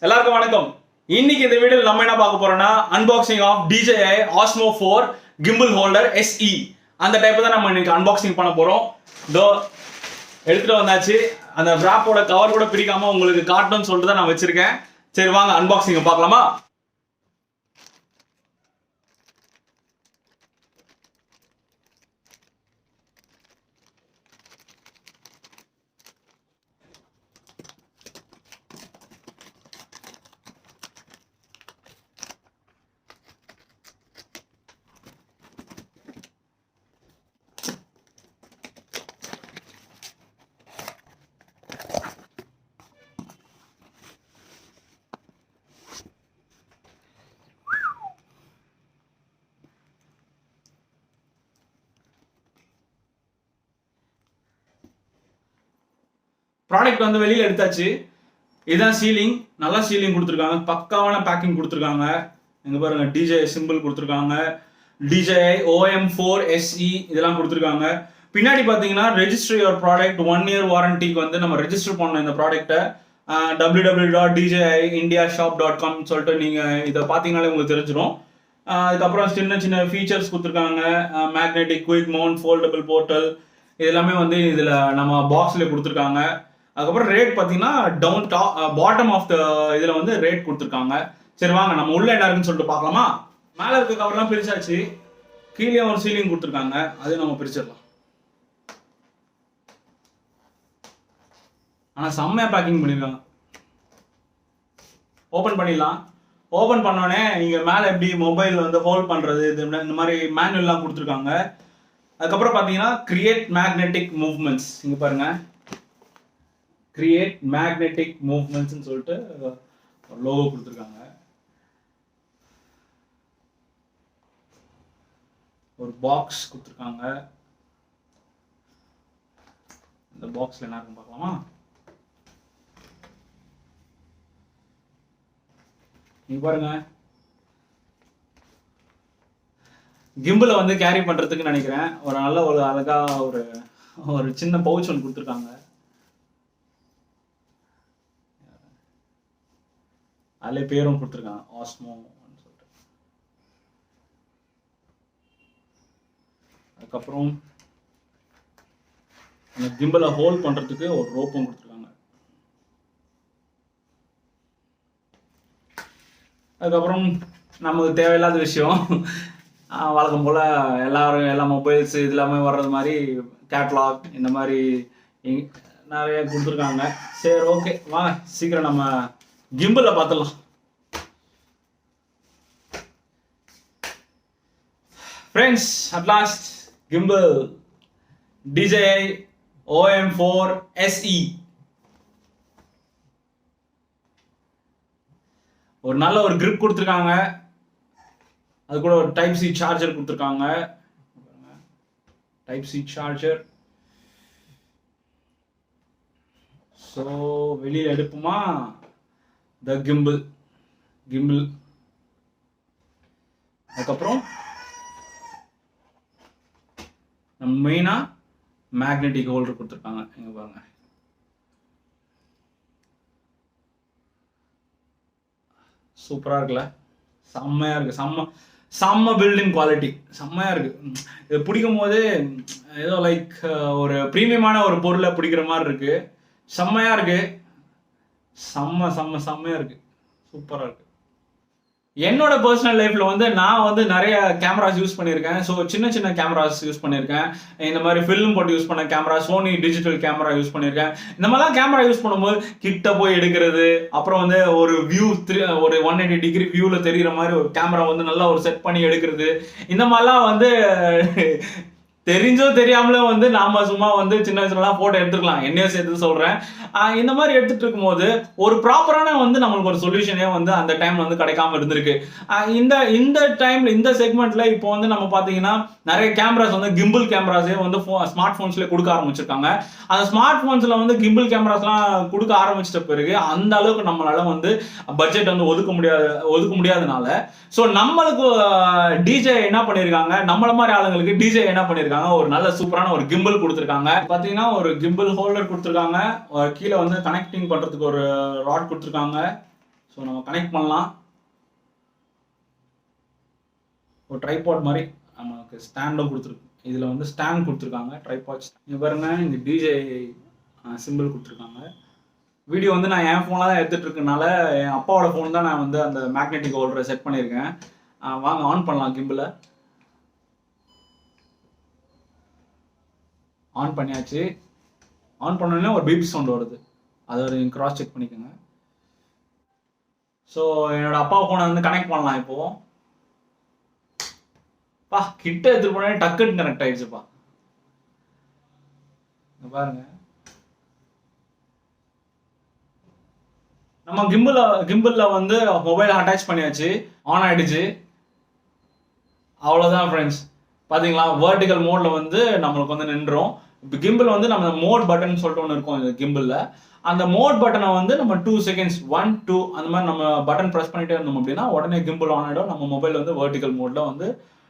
எல்லாருக்கும் வணக்கம். இன்னைக்கு இந்த வீடியோல நம்ம என்ன பார்க்க போறோம்னா unboxing of DJI Osmo 4 Gimbal Holder SE. அந்த டைப் தான் நம்ம இன்னைக்கு அன்பாக்சிங் பண்ண போறோம். இதோ எடுத்துட்டு வந்தாச்சு. அந்த wrap-ஓட கவர் கூட பிரிக்காம உங்களுக்கு காட்டணும்னு சொல்லிட்டு தான் நான் வச்சிருக்கேன். சரி வாங்க அன்பாக்சிங் பார்க்கலாமா? ப்ராடக்ட் வந்து வெளியில எடுத்தாச்சு. இதுதான் சீலிங். நல்லா சீலிங் கொடுத்துருக்காங்க. பக்காவான பேக்கிங் கொடுத்துருக்காங்க. இங்க பாருங்க DJI சிம்பிள் கொடுத்துருக்காங்க. DJI OM4 SE இதெல்லாம் கொடுத்துருக்காங்க. பின்னாடி பார்த்தீங்கன்னா ரெஜிஸ்டர் யுவர் ப்ராடக்ட் 1 year வாரண்டிக்கு வந்து நம்ம ரெஜிஸ்டர் பண்ணணும் இந்த ப்ராடக்ட்டை. www.djiindiashop.com சொல்லிட்டு நீங்க இதை பார்த்தீங்கன்னாலே உங்களுக்கு தெரிஞ்சிடும். அதுக்கப்புறம் சின்ன சின்ன ஃபீச்சர்ஸ் கொடுத்துருக்காங்க. Magnetic quick mount foldable portal இதெல்லாமே வந்து இதில் நம்ம பாக்ஸில் கொடுத்துருக்காங்க. அதுக்கப்புறம் ரேட் பார்த்தீங்கன்னா பாட்டம் ஆஃப் த இதில் வந்து ரேட் கொடுத்துருக்காங்க. சரி வாங்க நம்ம உள்ள என்ன இருக்குன்னு சொல்லிட்டு பார்க்கலாமா? மேலே இருக்க கவர்லாம் பிரிச்சாச்சு. கீழே ஒரு சீலிங் கொடுத்துருக்காங்க. அது நம்ம பிரிச்சிடலாம். ஆனால் செம்மையா பேக்கிங் பண்ணியிருக்காங்க. ஓப்பன் பண்ணிடலாம். ஓப்பன் பண்ணோடனே இங்கே மேலே எப்படி மொபைல் வந்து ஹோல்ட் பண்ணுறது இந்த மாதிரி மேனுவல்லாம் கொடுத்துருக்காங்க. அதுக்கப்புறம் பார்த்தீங்கன்னா கிரியேட் மேக்னெட்டிக் மூவ்மெண்ட்ஸ். இங்கே பாருங்க கிரியேட் மேக்னெட்டிக் மூவ்மெண்ட்ஸ்ன்னு சொல்லிட்டு ஒரு லோகோ கொடுத்துருக்காங்க. ஒரு பாக்ஸ் கொடுத்துருக்காங்க. இந்த பாக்ஸ்ல என்ன இருக்குன்னு பார்க்கலாமா? நீங்க பாருங்க கிம்பிளை வந்து கேரி பண்றதுக்கு நினைக்கிறேன். ஒரு நல்ல ஒரு அழகா ஒரு சின்ன பவுச் ஒன்று கொடுத்துருக்காங்க. அதுல பேரும் கொடுத்துருக்காங்க ஆஸ்மோ சொல்லிட்டு. அதுக்கப்புறம் அந்த கிம்பலை ஹோல்ட் பண்றதுக்கு ஒரு ரோப்பும் கொடுத்துருக்காங்க. அதுக்கப்புறம் நமக்கு தேவையில்லாத விஷயம் வழக்கம் போல் எல்லா மொபைல்ஸ் இது எல்லாமே வர்றது மாதிரி கேட்லாக் இந்த மாதிரி நிறைய கொடுத்துருக்காங்க. சரி ஓகே வாங்க சீக்கிரம் நம்ம கிம்பிளை பார்த்துடலாம். Friends at last gimbal DJI OM4 SE ஒரு நல்ல ஒரு கிரிப் கொடுத்துருக்காங்க. அது கூட ஒரு டைப் சி சார்ஜர் கொடுத்துருக்காங்க. Type C charger. ஸோ வெளியில் எடுப்போமா? த கிம்பிள். அதுக்கப்புறம் நம்ம மெயினா மேக்னெட்டிக் ஹோல்டர் கொடுத்துருக்காங்க. இங்க பாருங்க சூப்பரா இருக்குல்ல? செம்மையா இருக்கு. செம்ம பில்டிங் குவாலிட்டி செம்மையா இருக்கு. இது பிடிக்கும் போது ஏதோ லைக் ஒரு பிரீமியமான ஒரு பொருளை பிடிக்கிற மாதிரி இருக்கு. செம்மையா இருக்கு. செம்மையா இருக்கு. சூப்பரா இருக்கு. என்னோட பர்சனல் லைஃப்ல வந்து நான் வந்து நிறைய கேமராஸ் யூஸ் பண்ணியிருக்கேன். ஸோ சின்ன கேமராஸ் யூஸ் பண்ணியிருக்கேன். இந்த மாதிரி ஃபில்ம் போட்டு யூஸ் பண்ண camera, Sony digital camera use பண்ணியிருக்கேன். இந்த மாதிரிலாம் கேமரா யூஸ் பண்ணும்போது கிட்ட போய் எடுக்கிறது, அப்புறம் வந்து ஒரு வியூ ஒரு 180 டிகிரி வியூல தெரியுற மாதிரி ஒரு கேமரா வந்து நல்லா ஒரு செட் பண்ணி எடுக்கிறது, இந்த மாதிரிலாம் வந்து தெரிஞ்சோ தெரியாமலே வந்து நாம சும்மா வந்து சின்னலாம் போட்டோ எடுத்துக்கலாம். என்னையும் சேர்த்து சொல்றேன். இந்த மாதிரி எடுத்துட்டு இருக்கும்போது ஒரு ப்ராப்பரான வந்து நம்மளுக்கு ஒரு சொல்யூஷனே வந்து அந்த டைம் வந்து கிடைக்காம இருந்திருக்கு. இந்த டைம்ல இந்த செக்மெண்ட்ல இப்போ வந்து நம்ம பாத்தீங்கன்னா நிறைய கேமராஸ் வந்து கிம்பிள் கேமராஸே வந்து ஸ்மார்ட் போன்ஸ்ல கொடுக்க ஆரம்பிச்சிருக்காங்க. அந்த ஸ்மார்ட் போன்ஸ்ல வந்து கிம்பிள் கேமராஸ்லாம் கொடுக்க ஆரம்பிச்சிட்ட பிறகு அந்த அளவுக்கு நம்மளால வந்து பட்ஜெட் வந்து ஒதுக்க முடியாதனால ஸோ நம்மளுக்கு DJI என்ன பண்ணிருக்காங்க, நம்மள மாதிரி ஆளுங்களுக்கு DJI என்ன பண்ணிருக்காங்க, ஒரு நல்ல சூப்பரான ஒரு கிம்பிள் கொடுத்துருக்காங்க. பாத்தீங்கன்னா ஒரு கிம்பிள் ஹோல்டர் கொடுத்துருக்காங்க. கீழே வந்து கனெக்டிங் பண்றதுக்கு ஒரு ராட் கொடுத்துருக்காங்க. ஸோ நம்ம கனெக்ட் பண்ணலாம். ஒரு ட்ரைபாட் மாதிரி நமக்கு ஸ்டாண்டும் கொடுத்துருக்கு. இதில் வந்து ஸ்டாண்ட் கொடுத்துருக்காங்க, ட்ரைபாட். இங்கே பாருங்க, இங்கே டிஜே சிம்பிள் கொடுத்துருக்காங்க. வீடியோ வந்து நான் என் ஃபோனில் தான் எடுத்துகிட்டு இருக்கனால என் அப்பாவோட ஃபோன் தான் நான் வந்து அந்த மேக்னெட்டிக் ஹோல்டரை செட் பண்ணியிருக்கேன். வாங்க ஆன் பண்ணலாம். கிம்பிளை ஆன் பண்ணியாச்சு. ஆன் பண்ணோடனே ஒரு பீப் சவுண்ட் வருது, அதை ஒரு கிராஸ் செக் பண்ணிக்கோங்க. ஸோ என்னோட அப்பா ஃபோனை வந்து கனெக்ட் பண்ணலாம். இப்போது கிட்ட எடுத்துட்டு போனே டக்குன்னு கனெக்ட் ஆயிடுச்சுப்பா. பாருங்க, நம்ம கிம்பிள்ல வந்து மொபைல் அட்டாச் பண்ணியாச்சு, ஆன் ஆயிடுச்சு. அவ்வளோதான் ஃப்ரெண்ட்ஸ். பார்த்தீங்களா, வெர்டிகல் மோடில் வந்து நம்மளுக்கு வந்து நின்றோம். இப்போ கிம்பிள் வந்து நம்ம மோட் பட்டன் சொல்லிட்டு ஒன்று இருக்கும் இந்த கிம்பிளில். அந்த மோட் பட்டனை வந்து நம்ம 2 செகண்ட்ஸ் 1 2 அந்த மாதிரி நம்ம பட்டன் ப்ரெஸ் பண்ணிட்டே இருந்தோம் அப்படின்னா உடனே கிம்பிள் ஆன் ஆகிடும். நம்ம மொபைல் வந்து வெர்டிகல் மோடில் வந்து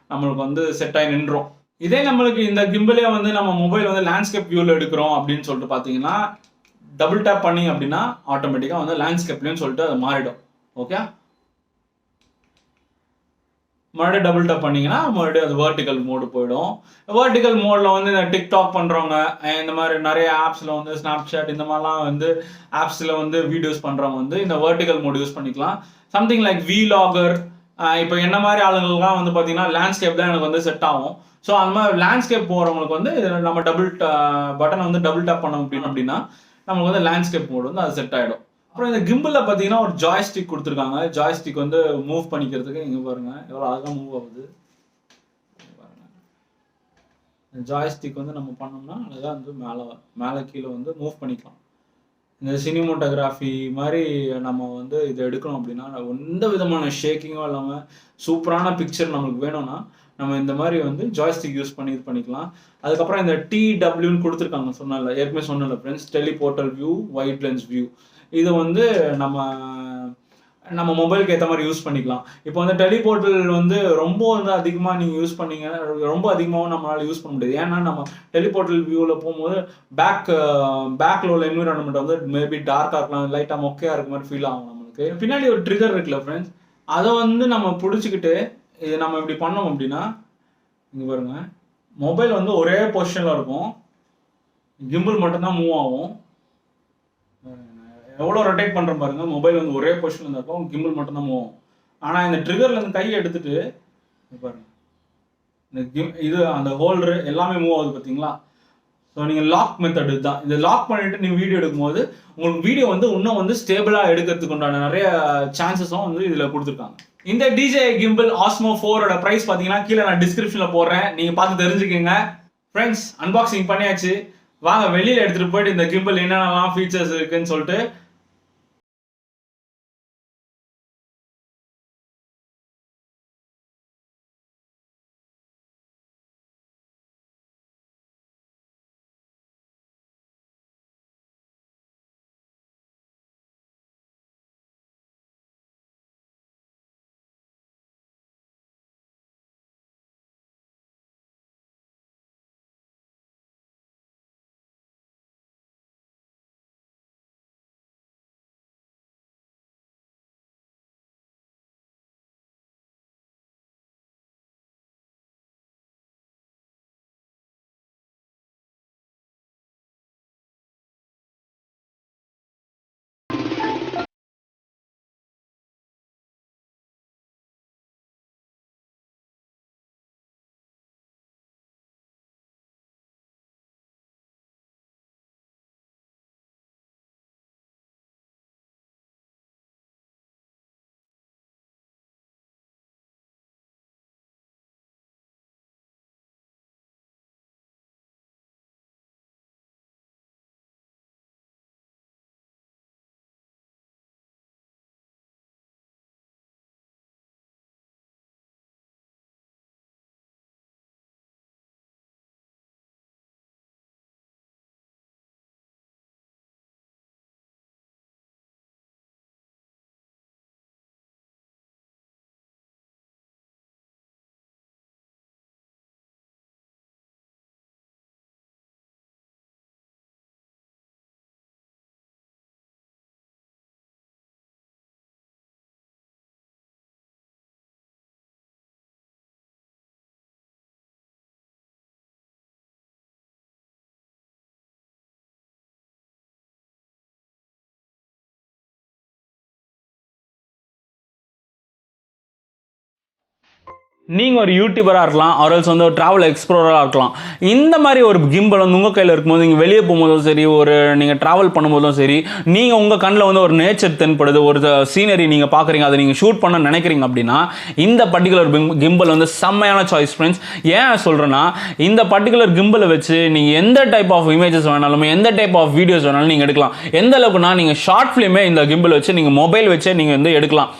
நம்மளுக்கு வந்து செட் ஆகி நின்றோம். இதே நம்மளுக்கு இந்த கிம்பிளே வந்து நம்ம மொபைல் வந்து லேண்ட்ஸ்கேப் வியூவில் எடுக்கிறோம் அப்படின்னு சொல்லிட்டு பார்த்தீங்கன்னா டபுள் டேப் பண்ணி அப்படின்னா ஆட்டோமேட்டிக்காக வந்து லேண்ட்ஸ்கேப்லேயும் சொல்லிட்டு அது மாறிடும். ஓகே, மறுபடியும் டபுள் டேப் பண்ணிங்கன்னா மறுபடியும் அது வெர்டிகல் மோடு போயிடும். வெர்டிகல் மோடில் வந்து இந்த டிக்டாக் பண்ணுறவங்க, இந்த மாதிரி நிறைய ஆப்ஸில் வந்து ஸ்னாப்சாட் இந்த மாதிரிலாம் வந்து ஆப்ஸில் வந்து வீடியோஸ் பண்ணுறவங்க வந்து இந்த வெர்டிகல் மோடு யூஸ் பண்ணிக்கலாம். சம்திங் லைக் வீலாகர், இப்போ என்ன மாதிரி ஆளுங்களுக்குலாம் வந்து பார்த்தீங்கன்னா லேண்ட்ஸ்கேப் தான் எனக்கு வந்து செட் ஆகும். ஸோ அந்த மாதிரி லேண்ட்ஸ்கேப் போகிறவங்களுக்கு வந்து நம்ம பட்டனை வந்து டபுள் டேப் பண்ணோம் அப்படின்னா நமக்கு வந்து லேண்ட்ஸ்கேப் மோடு வந்து அது செட் ஆகிடும். அப்புறம் இந்த கிம்பிளில் பார்த்தீங்கன்னா ஒரு ஜாய்ஸ்டிக் கொடுத்துருக்காங்க. ஜாய்ஸ்டிக் வந்து மூவ் பண்ணிக்கிறதுக்கு இங்கே பாருங்க எவ்வளோ அழகாக மூவ் ஆகுது பாருங்க. ஜாய்ஸ்டிக் வந்து நம்ம பண்ணோம்னா அழகாக வந்து மேலே கீழே வந்து மூவ் பண்ணிக்கலாம். இந்த சினிமோட்டோகிராஃபி மாதிரி நம்ம வந்து இதை எடுக்கணும் அப்படின்னா எந்த விதமான ஷேக்கிங்கும் இல்லாமல் சூப்பரான பிக்சர் நம்மளுக்கு வேணும்னா நம்ம இந்த மாதிரி வந்து ஜாய்ஸ்டிக் யூஸ் பண்ணி இது பண்ணிக்கலாம். அதுக்கப்புறம் இந்த டிடபிள்யூன்னு கொடுத்துருக்காங்க, சொன்னல ஏற்கனவே சொன்னல ஃப்ரெண்ட்ஸ், டெலிபோர்ட்டல் வியூ, வைட் லென்ஸ் வியூ. இது வந்து நம்ம மொபைலுக்கு ஏற்ற மாதிரி யூஸ் பண்ணிக்கலாம். இப்போ வந்து டெலிபோர்ட்டல் வந்து ரொம்ப வந்து அதிகமாக நீங்கள் யூஸ் பண்ணீங்க, ரொம்ப அதிகமாகவும் நம்மளால யூஸ் பண்ண முடியாது. ஏன்னா நம்ம டெலிபோர்ட்டல் வியூவில் போகும்போது பேக்கில் உள்ள என்விரான்மெண்ட் வந்து மேபி டார்க்காக இருக்கலாம், லைட்டாக மொக்கையாக இருக்க மாதிரி ஃபீல் ஆகும் நம்மளுக்கு. பின்னாடி ஒரு ட்ரிகர் இருக்குல்ல ஃப்ரெண்ட்ஸ், அதை வந்து நம்ம பிடிச்சிக்கிட்டு இது நம்ம இப்படி பண்ணோம் அப்படின்னா இங்கே பாருங்க, மொபைல் வந்து ஒரே பொசிஷனில் இருக்கும், கிம்பிள் மட்டும்தான் மூவ் ஆகும். எவ்வளோ ரொட்டேட் பண்ணுற பாருங்க, மொபைல் வந்து ஒரே பொசிஷனில் இருக்கும், கிம்பிள் மட்டும்தான் மூவ் ஆகும். ஆனால் இந்த ட்ரிகரில் இருந்து கையை எடுத்துட்டு பாருங்க, இந்த இது அந்த ஹோல்டரு எல்லாமே மூவ் ஆகுது பார்த்தீங்களா. ஸோ நீங்கள் லாக் மெத்தட் தான். இந்த லாக் பண்ணிட்டு நீங்கள் வீடியோ எடுக்கும்போது உங்களுக்கு வீடியோ வந்து இன்னும் வந்து ஸ்டேபிளாக எடுக்கிறதுக்கு உண்டான நிறைய சான்சஸும் வந்து இதில் கொடுத்துருக்காங்க. இந்த டிஜே கிம்பிள் ஆஸ்மோ 4ஓட ப்ரைஸ் பார்த்தீங்கன்னா கீழே நான் டிஸ்கிரிப்ஷனில் போடுறேன், நீங்கள் பார்த்து தெரிஞ்சுக்கோங்க. ஃப்ரெண்ட்ஸ், அன்பாக்சிங் பண்ணியாச்சு. வாங்க வெளியில் எடுத்துகிட்டு போயிட்டு இந்த கிம்பிள் என்னென்னலாம் ஃபீச்சர்ஸ் இருக்குன்னு சொல்லிட்டு நீங்கள் ஒரு யூடியூபராக இருக்கலாம், ஆர்எல்ஸ் வந்து ஒரு ட்ராவல் எக்ஸ்ப்ளோரராக இருக்கலாம். இந்த மாதிரி ஒரு கிம்பல் வந்து உங்கள் கையில் இருக்கும்போது நீங்கள் வெளியே போகும்போதும் சரி, ஒரு நீங்கள் ட்ராவல் பண்ணும்போதும் சரி, நீங்கள் உங்கள் கண்ணில் வந்து ஒரு நேச்சர் தென்படுது, ஒரு சீனரி நீங்கள் பார்க்குறீங்க, அதை நீங்கள் ஷூட் பண்ண நினைக்கிறீங்க அப்படின்னா இந்த பர்டிகுலர் கிம்பல் வந்து செம்மையான சாய்ஸ் ஃப்ரெண்ட்ஸ். ஏன் சொல்கிறேன்னா, இந்த பர்டிகுலர் கிம்பலை வச்சு நீங்கள் எந்த டைப் ஆஃப் இமேஜஸ் வேணாலும், எந்த டைப் ஆஃப் வீடியோஸ் வேணாலும் நீங்கள் எடுக்கலாம். எந்த அளவுக்குனா, நீங்கள் ஷார்ட் ஃபிலிமே இந்த கிம்பல் வச்சு நீங்கள் மொபைல் வச்சே நீங்கள் வந்து எடுக்கலாம்.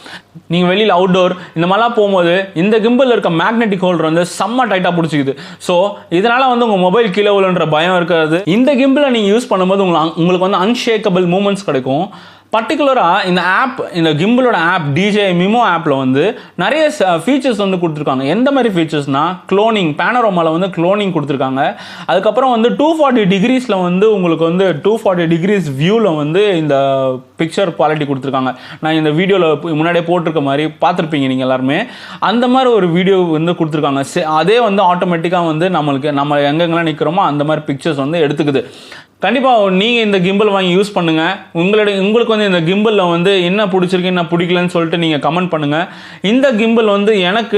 நீங்கள் வெளியில் அவுட்டோர் இந்த மாதிரிலாம் போகும்போது இந்த கிம்பல் இருக்க மேக்னெட்டிக் ஹோல்டர் வந்து செம்ம டைட்டாக பிடிச்சிக்குது. ஸோ இதனால் வந்து உங்கள் மொபைல் கீழே விழுன்ற பயம் இருக்காது. இந்த கிம்பலை நீங்கள் யூஸ் பண்ணும்போது உங்களுக்கு வந்து அன்ஷேக்கபிள் மூமெண்ட்ஸ் கிடைக்கும். பர்டிகுலராக இந்த ஆப், இந்த கிம்பலோட ஆப் டிஜே மிமோ ஆப்பில் வந்து நிறைய ஃபீச்சர்ஸ் வந்து கொடுத்துருக்காங்க. எந்த மாதிரி ஃபீச்சர்ஸ்னால், க்ளோனிங், பேனரோமாவில் வந்து க்ளோனிங் கொடுத்துருக்காங்க. அதுக்கப்புறம் வந்து 240 டிகிரிஸில் வந்து உங்களுக்கு வந்து 240 டிகிரிஸ் வியூவில் வந்து இந்த பிக்சர் குவாலிட்டி கொடுத்துருக்காங்க. நான் இந்த வீடியோவில் முன்னாடியே போட்டிருக்க மாதிரி பார்த்துருப்பீங்க நீங்கள் எல்லாருமே. அந்த மாதிரி ஒரு வீடியோ வந்து கொடுத்துருக்காங்க. அதே வந்து ஆட்டோமேட்டிக்காக வந்து நம்ம எங்கெங்கெல்லாம் நிற்கிறோமோ அந்த மாதிரி பிக்சர்ஸ் வந்து எடுத்துக்குது. கண்டிப்பாக நீங்கள் இந்த கிம்பல் வாங்கி யூஸ் பண்ணுங்கள். உங்களுக்கு வந்து இந்த கிம்பலில் வந்து என்ன பிடிச்சிருக்கு, என்ன பிடிக்கலன்னு சொல்லிட்டு நீங்கள் கமெண்ட் பண்ணுங்கள். இந்த கிம்பல் வந்து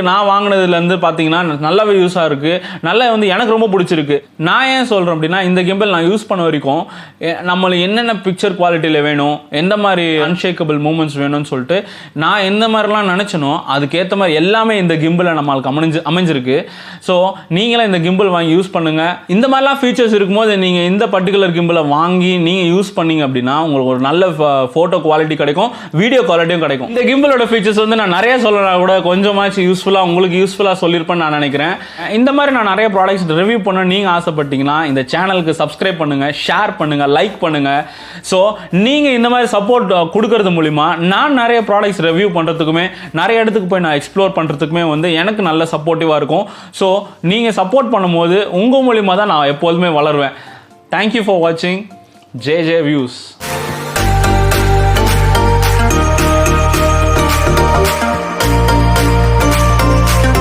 நான் வாங்கினதுலேருந்து பார்த்தீங்கன்னா நல்லாவே யூஸாக இருக்குது. நல்லா வந்து எனக்கு ரொம்ப பிடிச்சிருக்கு. நான் ஏன் சொல்கிறேன் அப்படின்னா, இந்த கிம்பல் நான் யூஸ் பண்ண வரைக்கும் நம்மளுக்கு என்னென்ன பிக்சர் குவாலிட்டியில் வேணும், எந்த மாதிரி அன்ஷேக்கபிள் மூமெண்ட்ஸ் வேணும்னு சொல்லிட்டு நான் எந்த மாதிரிலாம் நினச்சனோ அதுக்கேற்ற மாதிரி எல்லாமே இந்த கிம்பலில் நம்மளுக்கு அமைஞ்சிருக்கு. ஸோ நீங்களும் இந்த கிம்பல் வாங்கி யூஸ் பண்ணுங்கள். இந்த மாதிரிலாம் ஃபீச்சர்ஸ் இருக்கும்போது நீங்கள் இந்த பர்டிகுலர் கிம்பலை வாங்கி நீங்கள் யூஸ் பண்ணீங்க அப்படின்னா உங்களுக்கு ஒரு நல்ல ஃபோட்டோ குவாலிட்டி கிடைக்கும், வீடியோ குவாலிட்டியும் கிடைக்கும். இந்த கிம்பலோட ஃபீச்சர்ஸ் வந்து நான் நிறைய சொல்லனா கூட கொஞ்சமாச்சும் உங்களுக்கு யூஸ்ஃபுல்லாக சொல்லியிருப்பேன்னு நான் நினைக்கிறேன். இந்த மாதிரி நான் நிறைய ப்ராடக்ட்ஸ் ரிவ்யூ பண்ண நீங்கள் ஆசைப்பட்டீங்கன்னா இந்த சேனலுக்கு சப்ஸ்கிரைப் பண்ணுங்கள், ஷேர் பண்ணுங்கள், லைக் பண்ணுங்கள். ஸோ நீங்கள் இந்த மாதிரி சப்போர்ட் கொடுக்கறது மூலிமா நான் நிறைய ப்ராடக்ட்ஸ் ரிவ்யூ பண்ணுறதுக்குமே, நிறைய இடத்துக்கு போய் நான் எக்ஸ்ப்ளோர் பண்ணுறதுக்குமே வந்து எனக்கு நல்ல சப்போர்ட்டிவாக இருக்கும். ஸோ நீங்கள் சப்போர்ட் பண்ணும்போது உங்கள் மூலிமா தான் நான் எப்போதுமே வளருவேன். Thank you for watching JJ Views.